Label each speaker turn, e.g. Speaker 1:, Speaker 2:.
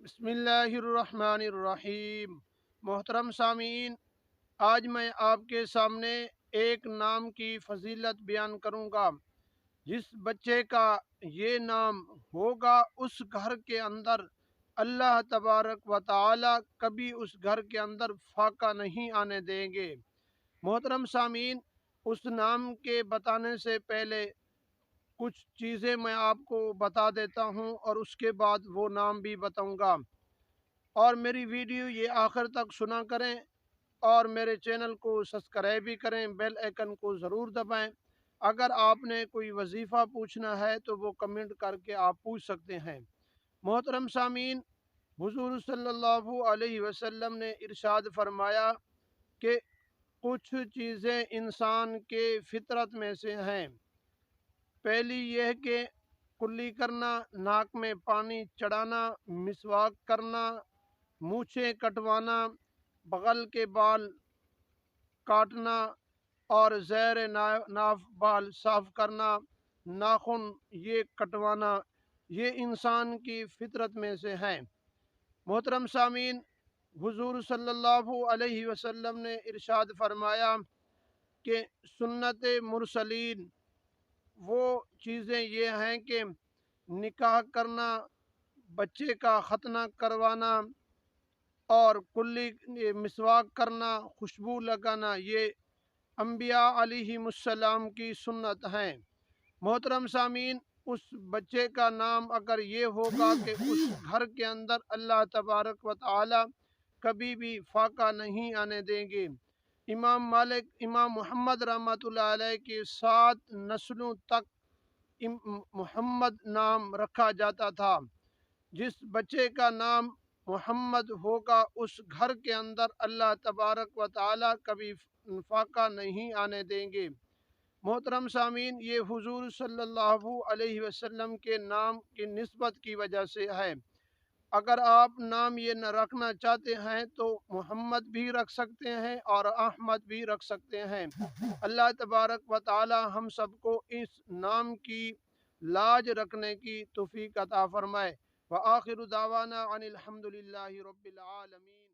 Speaker 1: بسم اللہ الرحمن الرحیم۔ محترم سامعین، آج میں آپ کے سامنے ایک نام کی فضیلت بیان کروں گا۔ جس بچے کا یہ نام ہوگا اس گھر کے اندر اللہ تبارک و تعالی کبھی اس گھر کے اندر فاقہ نہیں آنے دیں گے۔ محترم سامعین، اس نام کے بتانے سے پہلے کچھ چیزیں میں آپ کو بتا دیتا ہوں اور اس کے بعد وہ نام بھی بتاؤں گا، اور میری ویڈیو یہ آخر تک سنا کریں اور میرے چینل کو سبسکرائب بھی کریں، بیل آئیکن کو ضرور دبائیں۔ اگر آپ نے کوئی وظیفہ پوچھنا ہے تو وہ کمنٹ کر کے آپ پوچھ سکتے ہیں۔ محترم سامعین، حضور صلی اللہ علیہ وسلم نے ارشاد فرمایا کہ کچھ چیزیں انسان کے فطرت میں سے ہیں۔ پہلی یہ ہے کہ کلی کرنا، ناک میں پانی چڑھانا، مسواک کرنا، مونچھیں کٹوانا، بغل کے بال کاٹنا اور زیر ناف بال صاف کرنا، ناخن یہ کٹوانا، یہ انسان کی فطرت میں سے ہیں۔ محترم سامعین، حضور صلی اللہ علیہ وسلم نے ارشاد فرمایا کہ سنت مرسلین وہ چیزیں یہ ہیں کہ نکاح کرنا، بچے کا ختنہ کروانا اور کلی مسواک کرنا، خوشبو لگانا، یہ انبیاء علیہم السلام کی سنت ہیں۔ محترم سامعین، اس بچے کا نام اگر یہ ہوگا کہ اس گھر کے اندر اللہ تبارک و تعالی کبھی بھی فاقہ نہیں آنے دیں گے۔ امام مالک، امام محمد رحمۃ اللہ علیہ کی 7 نسلوں تک محمد نام رکھا جاتا تھا۔ جس بچے کا نام محمد ہوگا اس گھر کے اندر اللہ تبارک و تعالی کبھی فاقہ نہیں آنے دیں گے۔ محترم سامعین، یہ حضور صلی اللہ علیہ وسلم کے نام کی نسبت کی وجہ سے ہے۔ اگر آپ نام یہ نہ رکھنا چاہتے ہیں تو محمد بھی رکھ سکتے ہیں اور احمد بھی رکھ سکتے ہیں۔ اللہ تبارک و تعالی ہم سب کو اس نام کی لاج رکھنے کی توفیق عطا فرمائے۔ وآخر دعوانا ان الحمد للہ رب العالمین۔